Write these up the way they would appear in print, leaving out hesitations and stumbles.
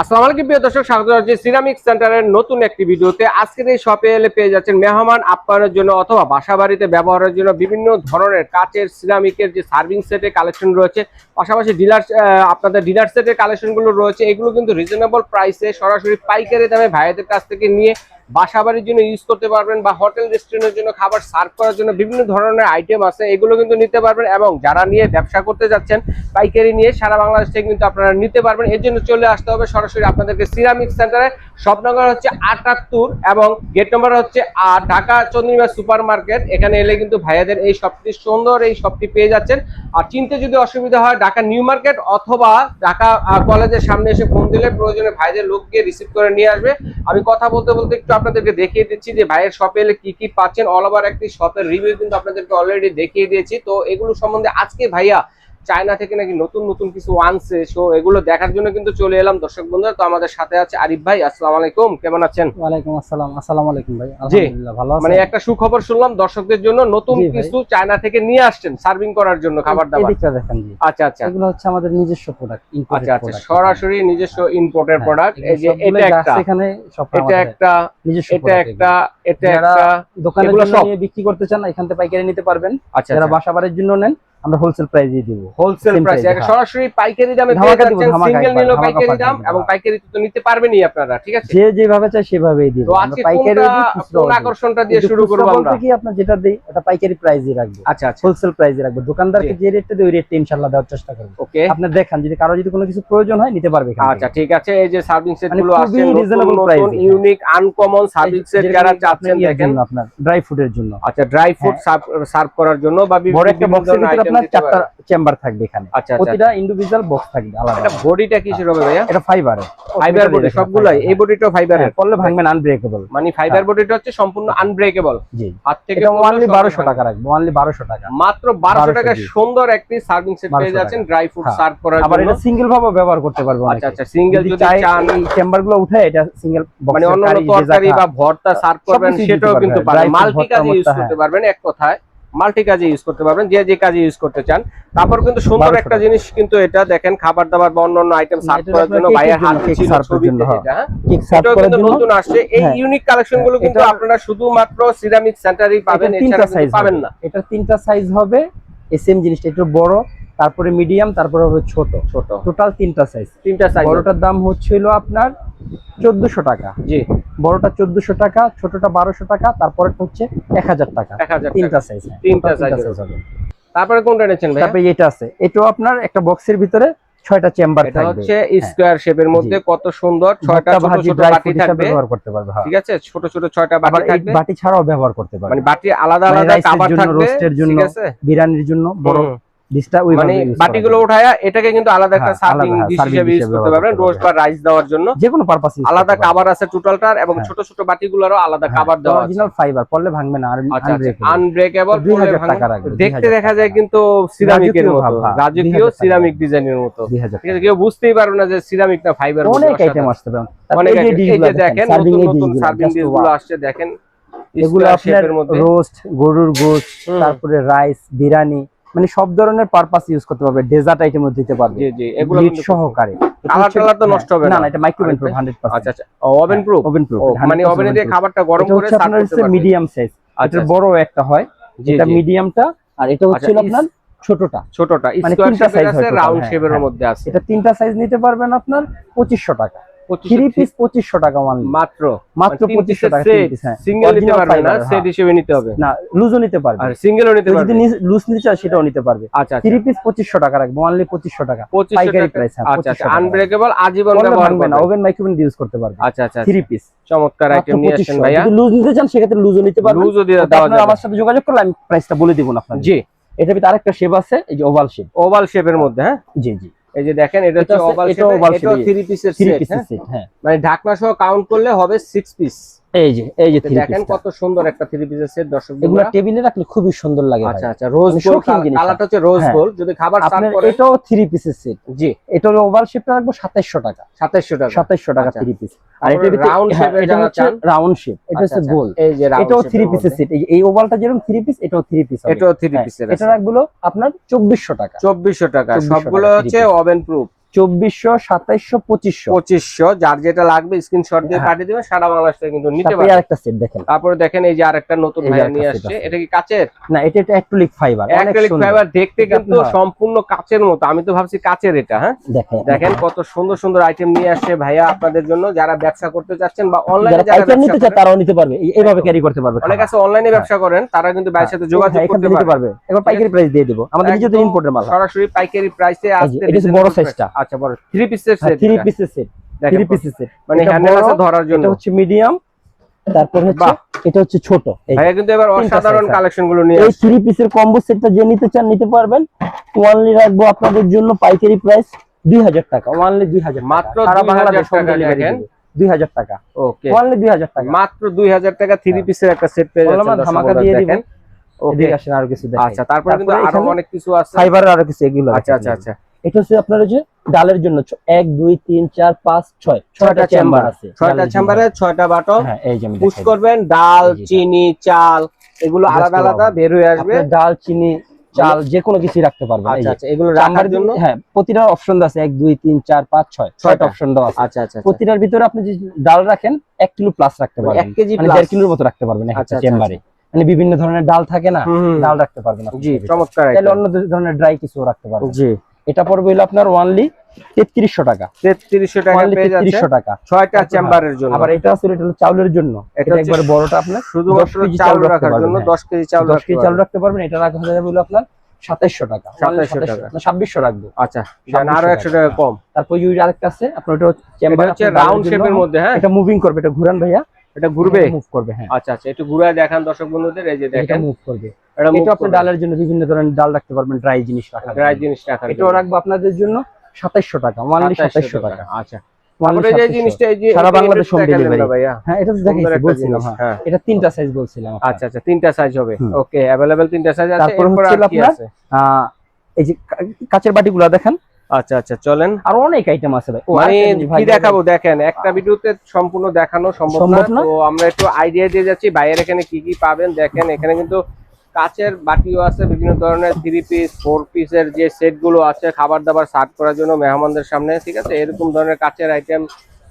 আসসালামু আলাইকুম প্রিয় দর্শক, স্বাগত জানাচ্ছি সিরামিক সেন্টারের নতুন একটি ভিডিওতে। আজকের এই শপে এলে পেয়ে যাচ্ছেন মেহমান আপ্যায়নের জন্য অথবা বাসাবাড়িতে ব্যবহারের জন্য বিভিন্ন ধরনের কাচের সিরামিকের যে সার্ভিং সেটের কালেকশন রয়েছে, পাশাপাশি আপনাদের ডিনার সেটের কালেকশনগুলো রয়েছে। এগুলো কিন্তু রিজনেবল প্রাইসে সরাসরি পাইকারি দামে ভাইয়াদের কাছ থেকে নিয়ে বাসাবাড়ির জন্য ইউজ করতে পারবেন, বা হোটেল রেস্টুরেন্টের জন্য খাবার সার্ভ করার জন্য বিভিন্ন ধরনের আইটেম আছে, এগুলো কিন্তু নিতে পারবেন। এবং যারা নিয়ে ব্যবসা করতে যাচ্ছেন পাইকারি নিয়ে সারা বাংলাদেশ থেকে কিন্তু আপনারা নিতে পারবেন। এর জন্য চলে আসতে হবে সরাসরি আপনাদেরকে সিরামিক সেন্টারে। শপ নম্বর হচ্ছে 78 এবং গেট নম্বর হচ্ছে ঢাকা চন্দ্রিমা সুপার মার্কেট। এখানে এলে কিন্তু ভাইয়াদের এই শপটি সুন্দর এই শপটি পেয়ে যাচ্ছেন। আর চিনতে যদি অসুবিধা হয় ঢাকা নিউ মার্কেট অথবা ঢাকা কলেজের সামনে এসে ফোন দিলে প্রয়োজনে ভাইদের লোককে রিসিভ করে নিয়ে আসবে। আমি কথা বলতে বলতে একটু আপনাদেরকে দেখিয়ে দিচ্ছি যে ভাইয়ের শপে এলে কি কি পাচ্ছেন। অল ওভার একটি শপের রিভিউ কিন্তু আপনাদেরকে অলরেডি দেখিয়ে দিয়েছি। তো এগুলো সম্বন্ধে আজকে ভাইয়া চায়না থেকে নাকি নতুন নতুন কিছু আনছে, সো এগুলো দেখার জন্য কিন্তু চলে এলাম দর্শক বন্ধুরা। তো আমাদের সাথে আছে আরিফ ভাই। আসসালামু আলাইকুম, কেমন আছেন? ওয়ালাইকুম আসসালাম। আসসালামু আলাইকুম ভাই, আলহামদুলিল্লাহ ভালো আছি। মানে একটা সুখবর শুনলাম দর্শকদের জন্য, নতুন কিছু চায়না থেকে নিয়ে আসছেন সার্ভিং করার জন্য খাবার দাবার। এদিকটা দেখেন জি। আচ্ছা আচ্ছা, এগুলো হচ্ছে আমাদের নিজস্ব প্রোডাক্ট, আচ্ছা আচ্ছা, সরাসরি নিজস্ব ইম্পোর্টেড প্রোডাক্ট। এই যে এটা একটা, এখানে সব এটা একটা, নিজস্ব এটা একটা, এটা যারা একটা দোকানের জন্য নিয়ে বিক্রি করতে চান এখান থেকে পাইকারি নিতে পারবেন। আচ্ছা, যারা বাসাবাড়ির জন্য নেন আমরা হোলসেল প্রাইসে দিব। হোলসেল প্রাইস সরাসরি পাইকারি দামে পেয়ে যাচ্ছেন। সিঙ্গেল নিলেও পাইকারি দাম এবং পাইকারি তো নিতে পারবেনই আপনারা, ঠিক আছে? যে যেভাবে চাই সেভাবেই দিব। আমরা পাইকারি কোন আকর্ষণটা দিয়ে শুরু করব আমরা? কি আপনার যেটা দেই ওটা পাইকারি প্রাইসে রাখবো। আচ্ছা আচ্ছা, হোলসেল প্রাইসে রাখবো। দোকানদারকে যে রেটটা দেই ওই রেটটা ইনশাআল্লাহ দেওয়ার চেষ্টা করব। ওকে, আপনি দেখেন যদি কারো যদি কোনো কিছু প্রয়োজন হয় নিতে পারবে। আচ্ছা ঠিক আছে। এই যে সার্ভিং সেট গুলো আছে reasonable price, unique uncommon serving set যারা চাচ্ছেন দেখেন আপনার ড্রাই ফুডের জন্য। আচ্ছা, ড্রাই ফুড সার্ভ করার জন্য বা বড় একটা বক্সের ভিতরে আপনার 4টা চেম্বার থাকবে এখানে। আচ্ছা, প্রতিটা ইন্ডিভিজুয়াল বক্স থাকবে আলাদা। এটা বডিটা কিসের হবে ভাইয়া? এটা ফাইবারের। ফাইবার বডি সবগুলাই। এই বডিটাও ফাইবারের, পড়লে ভাঙবে না, আনব্রেকেবল। মানে ফাইবার বডিটা হচ্ছে সম্পূর্ণ আনব্রেকেবল। জি, হাত থেকে এটা অনলি 1200 টাকা রাখবো। অনলি 1200 টাকা, মাত্র 1200 টাকা সুন্দর একটি সার্ভিং সেট পেয়ে যাচ্ছেন ড্রাই ফুড সার্ভ করার জন্য। আবার এটা সিঙ্গেল ভাবে ব্যবহার করতে পারবে। আচ্ছা আচ্ছা, সিঙ্গেল যদি চান এই চেম্বারগুলো উঠে এটা সিঙ্গেল বক্স, মানে অন্যান্য তরকারি বা ভর্তা সার্ভ করবেন সেটাও কিন্তু পারবেন। মাল্টি কাজে ইউজ করতে পারবেন। এক কথায় মাল্টি কাজে ইউজ করতে পারবেন, যে যে কাজে ইউজ করতে চান। তারপর কিন্তু সুন্দর একটা জিনিস কিন্তু এটা দেখেন, খাবার দাবার বা অন্যান্য আইটেম সার্ভ করার জন্য ভাইয়ের হাত ছিল ছবিতে, যেটা কেক সার্ভ করার জন্য নতুন আসছে। এই ইউনিক কালেকশন গুলো কিন্তু আপনারা শুধুমাত্র সিরামিক সেন্টারেই পাবেন, এছাড়া কিন্তু পাবেন না। এটা তিনটা সাইজ হবে। এসএম জিনিসটা একটু বড়, তারপরে মিডিয়াম, তারপরে হবে ছোট। টোটাল তিনটা সাইজ। বড়টার দাম হচ্ছিল আপনার 1400 টাকা। জি, বড়টা 1400 টাকা, ছোটটা 1200 টাকা, তারপরেটা হচ্ছে 1000 টাকা। তিনটা সাইজ, তিনটা সাইজ হবে। তারপরে কোনটা নিচ্ছেন ভাই? তারপরে এটা আছে, এটাও আপনার একটা বক্সের ভিতরে 6টা চেম্বার থাকবে। এটা হচ্ছে স্কয়ার শেপের মধ্যে, কত সুন্দর 6টা ছোট ছোট বাটি থাকবে, ব্যবহার করতে পারবে। ঠিক আছে, ছোট ছোট 6টা বাটি থাকবে। বাটি ছাড়াও ব্যবহার করতে পারবে, মানে বাটি আলাদা আলাদা কভার থাকবে, রোস্টের জন্য, বিরিয়ানির জন্য বড় ডিশটা ওই মানে বাটিগুলো উঠায়া এটাকে কিন্তু আলাদা একটা সার্ভিং ডিশ হিসেবে ইউজ করতে পারবেন। রোস্ট বা রাইস দেওয়ার জন্য যে কোনো পারপাসে আলাদা কভার আছে টোটালটার, এবং ছোট ছোট বাটিগুলোরও আলাদা কভার দেওয়া আছে। অরিজিনাল ফাইবার, পড়লে ভাঙবে না, আর আনব্রেকেবল। 2000 টাকা রাখবে। দেখতে দেখা যায় কিন্তু সিরামিকের মতো, রাজকীয় সিরামিক ডিজাইনের মতো। ঠিক আছে, কেউ বুঝতেই পারবে না যে সিরামিক না ফাইবার। অনেক আইটেম আসছে, অনেক এই যে দেখেন নতুন নতুন সার্ভিং ডিশগুলো আসছে দেখেন। এগুলো আপনার রোস্ট, গরুর গোশত, তারপরে রাইস, বিরিয়ানি, মানে সব ধরনের পারপাস ইউজ করতে পারবে। ডেজার্ট আইটেমও দিতে পারবে। জি জি, এগুলো কিন্তু সহকারে। কালার তো নষ্ট হবে না। না, এটা মাইক্রোওয়েভ প্রুফ 100%। আচ্ছা আচ্ছা, ওভেন প্রুফ। ওভেন প্রুফ মানে ওভেনে দিয়ে খাবারটা গরম করে সার্ভ করতে পারবে। মিডিয়াম সাইজ, এটা বড় একটা হয়, এটা মিডিয়ামটা, আর এটা হচ্ছে আপনার ছোটটা। মানে তিনটা সাইজ আছে, রাউন্ড শেপের মধ্যে আছে। এটা তিনটা সাইজ নিতে পারবেন আপনার 2500 টাকা। 3 পিস 2500 টাকা মাত্র 2500 টাকা। সিঙ্গেল নিতে পারবে না, সেট হিসেবে নিতে হবে। না, লুজও নিতে পারবে, আর সিঙ্গেলও নিতে পারবে। যদি লুজ নিতে চায় সেটাও নিতে পারবে। আচ্ছা, 3 পিস 2500 টাকা রাখবো, অনলি 2500 টাকা পাইকারি প্রাইস। আচ্ছা আচ্ছা, আনব্রেকেবল, আজীবন ব্যবহার করবে না, ওভেন মাইক্রোওয়েভ ইউজ করতে পারবে। আচ্ছা আচ্ছা, 3 পিস চমৎকার আইটেম নিয়ে আসেন ভাইয়া। যদি লুজ নিতে চান সেক্ষেত্রে লুজও নিতে পারবেন। লুজও দিয়ে দেওয়া যাবে। আমার সাথে যোগাযোগ করলে আমি প্রাইসটা বলে দিব আপনাদের। জি, এটার ভিতরে আরেকটা শেপ আছে, এই যে ওভাল শেপ। ওভাল শেপের মধ্যে, হ্যাঁ জি জি, এই যে দেখেন এটা হচ্ছে ওভাল শেপ। এটা 3 পিসের সেট, হ্যাঁ, মানে ঢাকনা সহ কাউন্ট করলে হবে 6 পিস। এই যে দেখেন কত সুন্দর একটা 3 পিসের সেট। দর্শক এগুলো টেবিলে রাখলে খুবই সুন্দর লাগে। আচ্ছা আচ্ছা, রোজ গোল্ড কালারটা হচ্ছে রোজ গোল্ড। যদি খাবার সার্ভ করে এটাও 3 পিসের সেট। জি, এটা হলো ওভাল শেপটা রাখবো 2700 টাকা। 2700 টাকা 3 পিস। আর এটা রাউন্ড শেপের, এটা হচ্ছে রাউন্ড শেপ, এটা হচ্ছে গোল। এই যে এটাও 3 পিসের সেট। এই ওভালটা যেরকম 3 পিস, এটাও 3 পিস হবে। এটাও 3 পিসের। এটা রাখবো আপনার 2400 টাকা। 2400 টাকা, সবগুলো হচ্ছে ওভেন প্রুফ। 2400 2700 2500 যার যেটা লাগবে স্ক্রিনশট দিয়ে পাঠিয়ে দিবেন, সারা বাংলাদেশ থেকে কিন্তু নিতে পারবেন। আরেকটা সেট দেখেন, তারপরে দেখেন এই যে আরেকটা নতুন ভাইয়া নিয়ে আসছে, এটা কি কাচের? না, এটা অ্যাক্রিলিক ফাইবার। অ্যাক্রিলিক ফাইবার দেখতে কিন্তু সম্পূর্ণ কাচের মতো, আমি তো ভাবছি কাচের এটা। হ্যাঁ, দেখেন কত সুন্দর সুন্দর আইটেম নিয়ে আসছে ভাইয়া আপনাদের জন্য, যারা ব্যবসা করতে চাচ্ছেন বা অনলাইনে যারা নিতে চায় তারাও নিতে পারবে, এইভাবে ক্যারি করতে পারবে। অনেক আছে অনলাইনে ব্যবসা করেন, তারা কিন্তু ভাইয়ের সাথে যোগাযোগ করতে পারবে। এখন পাইকারি প্রাইস দিয়ে দেব, আমাদের নিজেদের ইম্পোর্টের মাল, সরাসরি পাইকারি প্রাইসে আসছে। এটা বড় সাইজটা। আচ্ছা, বড় 3 পিসের সেট। 3 পিসের সেট, 3 পিসের সেট, মানে হ্যান্ডেল আছে ধরার জন্য। এটা হচ্ছে মিডিয়াম, তারপর হচ্ছে এটা হচ্ছে ছোট। ভাইয়া কিন্তু এবার অসাধারণ কালেকশন গুলো নিয়ে আসছে। এই 3 পিসের কম্বো সেটটা যে নিতে চান নিতে পারবেন। ওয়ানলি রাখবো আপনাদের জন্য পাইকারি প্রাইস 2000 টাকা, ওয়ানলি 2000 মাত্র 2000 টাকা। দেখেন 2000 টাকা, ওকে, ওয়ানলি 2000 টাকা, মাত্র 2000 টাকা 3 পিসের একটা সেট পেয়ে যাচ্ছেন। ধামাকা দিয়ে দিবেন। ওকে, আসেন আরো কিছু দেখেন। আচ্ছা, তারপরে কিন্তু আরো অনেক কিছু আছে, ফাইবারের আরো কিছু এগুলো। আচ্ছা আচ্ছা আচ্ছা, এটা হচ্ছে আপনার যে ডালের জন্য 1 2 3 4 5 6 6টা চেম্বার আছে, 6টা চেম্বারে 6টা বাটন। হ্যাঁ, এই যে পুশ করবেন, ডাল চিনি চাল এগুলো আলাদা আলাদা বের হয়ে আসবে। ডাল চিনি চাল যে কোনো কিছু রাখতে পারবেন। আচ্ছা আচ্ছা, এগুলো রাখার জন্য হ্যাঁ প্রতিটা অপশন আছে 1 2 3 4 5 6 6টা অপশন দেওয়া আছে। আচ্ছা আচ্ছা, প্রতিটার ভিতরে আপনি যে ডাল রাখেন 1 কিলো প্লাস রাখতে পারবেন, 1 কেজি মানে 1.5 কিলোর মতো রাখতে পারবেন একটা চেম্বারে। মানে বিভিন্ন ধরনের ডাল থাকে না, ডাল রাখতে পারবেন আপনি। জি, চমৎকার। তাহলে অন্য ধরনের ড্রাই কিছু রাখতে পারবেন। জি, এটা পড়বে হলো আপনার ওয়ানলি 3300 টাকা। 3300 টাকা পেয়ে যাচ্ছে 3300 টাকা 6টা চেম্বারের জন্য। আবার এটা আছে, এটা হলো চাউলের জন্য, এটা একবার বড়টা আপনার শুধুমাত্র চাউল রাখার জন্য 10 কেজি চাউল 10 কেজি চাউল রাখতে পারবেন। এটা রাখা যাবে হলো আপনার 2700 টাকা, 2700 টাকা, 2600 রাখবো। আচ্ছা, জান আরো 100 টাকা কম। তারপর ইউজ আরেকটা আছে আপনার, ওটা চেম্বার হচ্ছে রাউন্ড শেপের মধ্যে। হ্যাঁ, এটা মুভিং করবে, এটা ঘুরান ভাইয়া, এটা ঘুরবে, মুভ করবে। হ্যাঁ, আচ্ছা আচ্ছা, একটু ঘুরায় দেখান দর্শক বন্ধুদের। এই যে দেখেন, এটা মুভ করবে। এটা আপনি ডালের জন্য বিভিন্ন ধরনের ডাল রাখতে পারবেন, ড্রাই জিনিস রাখা, ড্রাই জিনিস রাখা। এটাও রাখবো আপনাদের জন্য 2700 টাকা, ওয়ানলি 2700 টাকা। আচ্ছা, মানে এই জিনিসটা এই যে সারা বাংলাদেশ হোম ডেলিভারি ভাইয়া। হ্যাঁ, এটা তো দেখাইছি বলছিলাম। হ্যাঁ, এটা 3টা সাইজ বলছিলাম। আচ্ছা আচ্ছা, 3টা সাইজ হবে। ওকে, अवेलेबल 3টা সাইজ আছে। তারপর হচ্ছে আপনার এই যে কাচের বাটিগুলো দেখেন। আচ্ছা আচ্ছা, চলেন, আর অনেক আইটেম আছে ভাই। মানে কি দেখাবো দেখেন, একটা ভিডিওতে সম্পূর্ণ দেখানো সম্ভব না, তো আমরা একটু আইডিয়া দিয়ে যাচ্ছি বাইরের এখানে কি কি পাবেন। দেখেন এখানে কিন্তু কাচের বাটিও আছে, বিভিন্ন ধরনের 3 পিস 4 পিসের যে সেট গুলো আছে খাবার দাবার সার্ভ করার জন্য মেহমানদের সামনে, ঠিক আছে, এরকম ধরনের কাচের আইটেম।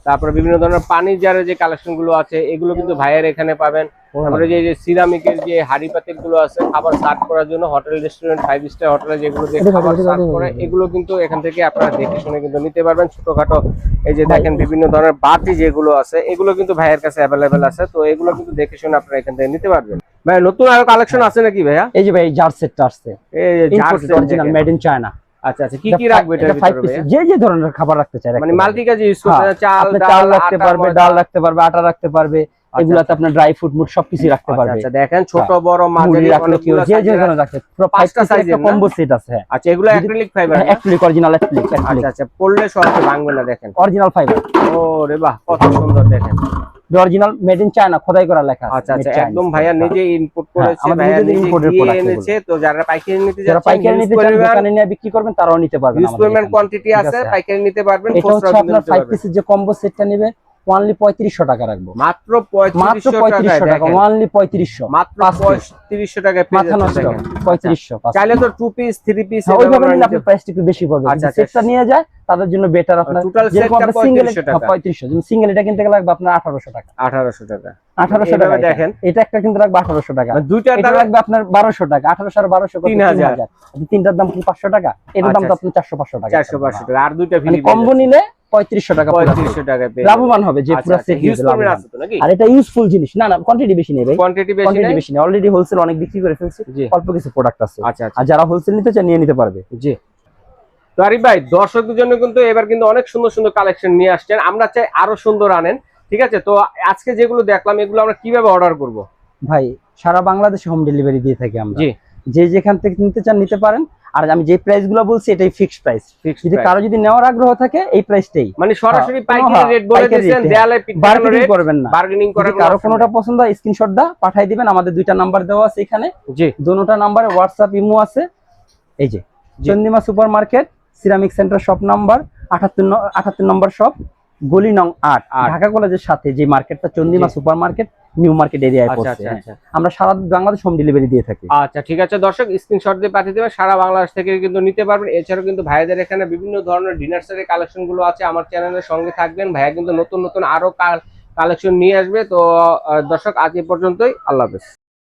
তারপরে বিভিন্ন ধরনের পানির জারের যে কালেকশন গুলো আছে এগুলো কিন্তু ভাইয়ের এখানে পাবেন। তারপরে যে সিরামিকের যে হাড়ি পাতিল গুলো আছে খাবার সার্ভ করার জন্য, হোটেল রেস্টুরেন্ট 5 স্টার হোটেলে যেগুলো দিয়ে খাবার সার্ভ করে এগুলো কিন্তু এখান থেকে আপনারা দেখে শুনে কিন্তু নিতে পারবেন। ছোটখাটো এই যে দেখেন বিভিন্ন ধরনের বাটি যেগুলো আছে এগুলো কিন্তু ভাইয়ের কাছে অ্যাভেলেবেল আছে, তো এগুলো কিন্তু দেখে শুনে আপনারা এখান থেকে নিতে পারবেন। ভাই নতুন আরো কালেকশন আছে নাকি ভাইয়া? এই যে ভাই জার সেটটা আসছে, এই jar set original made in China. আচ্ছা আচ্ছা, কি কি রাখবে এটার ভিতরে? যে যে ধরনের খাবার রাখতে চাই, মানে মাল্টি কাজ ইউজ করতে চাল ডাল রাখতে পারবে, ডাল রাখতে পারবে, আটা রাখতে পারবে, এগুলাতে আপনার ড্রাই ফ্রুট মুট সবকিছু রাখতে পারবে। আচ্ছা দেখেন, ছোট বড় মাঝারি অনেকগুলো যে যে ধরনের রাখতে, পুরো 5টা সাইজের কম্বো সেট আছে। আচ্ছা, এগুলো acrylic fibre? Acrylic, original acrylic. আচ্ছা আচ্ছা, পড়লে সহজে ভাঙবে না, দেখেন অরিজিনাল ফাইবার। ও রে বাহ, কত সুন্দর দেখেন, অরিজিনাল মেড ইন চায়না, খোদাই করা লেখা আছে। আচ্ছা আচ্ছা, একদম ভাইয়া নিজে ইম্পোর্ট করেছে, ভাইয়া নিজে ইম্পোর্টের প্রোডাক্ট এনেছে। তো যারা পাইকারি নিতে যাচ্ছেন, যারা পাইকারি নিতে চান দোকানে নিয়ে বিক্রি করবেন তারাও নিতে পারবেন। ইউজ পরিমাণ কোয়ান্টিটি আছে, পাইকারি নিতে পারবেন। এটা হচ্ছে আপনার 5 পিসের যে কম্বো সেটটা নেবে ওয়ানলি 3500 টাকা রাখবো, মাত্র 3500 টাকা, ওয়ানলি 3500, মাত্র 3500 টাকা পেয়ে যাচ্ছেন। 3500 চাইলে তো 2 পিস 3 পিস ওইভাবে নিলে আপনি প্রাইসটা একটু বেশি পড়বে। আচ্ছা, সেটটা নিয়ে যায় তাদের জন্য বেটার। আপনার টোটাল সেটটা 3500 টাকা, 3500, যেমন সিঙ্গেল এটা কিনতে লাগবে আপনার 1800 টাকা। 1800 টাকা, 1800 টাকা দেখেন, এটা একটা কিনতে লাগবে 1800 টাকা, দুইটা এটা লাগবে আপনার 1200 টাকা। 1800 আর 1200 কত? 3000। তিনটার দাম কি 500 টাকা? এটার দাম তো আপনার 400-500 টাকা। 400-500 টাকা, আর দুইটা ফ্রি কম্বো নিলে 3500 টাকা, 3500 টাকা পেয়ে লাভবান হবে যে পুরো সেট ইউজ করবেন আছে তো নাকি? আর এটা ইউজফুল জিনিস না, না কোয়ান্টিটি বেশি নেই ভাই, কোয়ান্টিটি বেশি নেই। অলরেডি হোলসেল অনেক বিক্রি করে ফেলছি, অল্প কিছু প্রোডাক্ট আছে। আচ্ছা আচ্ছা, আর যারা হোলসেল নিতে চায় নিয়ে নিতে পারবে। জি, তো আরিফ ভাই দর্শকদের জন্য কিন্তু এবার কিন্তু অনেক সুন্দর সুন্দর কালেকশন নিয়ে আসছেন, আমরা চাই আরো সুন্দর আনেন, ঠিক আছে? তো আজকে যেগুলো দেখলাম এগুলো আমরা কিভাবে অর্ডার করব? ভাই সারা বাংলাদেশে হোম ডেলিভারি দিয়ে থাকি আমরা, জি, যে যেখান থেকে নিতে চান নিতে পারেন। আর আমি যে প্রাইস গুলো বলছি এটাই ফিক্সড প্রাইস, যদি কারো যদি নেওয়ার আগ্রহ থাকে এই প্রাইসটাই, মানে সরাসরি পাইকারি রেট বলে দিবেন, দেয়ালে পিটানো রেট, করবেন না, বার্গেনিং করার কারো কোনোটা পছন্দ হয় স্ক্রিনশট দা পাঠিয়ে দিবেন। আমাদের দুইটা নাম্বার দেওয়া আছে এখানে, জি, দুটোটা নাম্বারে হোয়াটসঅ্যাপ ইমো আছে। এই যে Chandima super market ceramic centre shop number 78 নম্বর শপ, গলি নং 8 ঢাকা কলেজের সাথে যে মার্কেটটা Chandima super market new market এরিয়ায় পড়ছে। আমরা সারা বাংলাদেশ হোম ডেলিভারি দিয়ে থাকি। আচ্ছা ঠিক আছে দর্শক, স্ক্রিনশট দিয়ে পাঠিয়ে দেবেন, সারা বাংলাদেশ থেকে কিন্তু নিতে পারবেন। এছাড়াও কিন্তু ভাইয়াদের এখানে বিভিন্ন ধরনের ডিনার সেটের কালেকশন গুলো আছে। আমার চ্যানেলের সঙ্গে থাকবেন, ভাইয়া কিন্তু নতুন নতুন আরো কালেকশন নিয়ে আসবে। তো দর্শক আজ এ পর্যন্তই, আল্লাহ হাফেজ।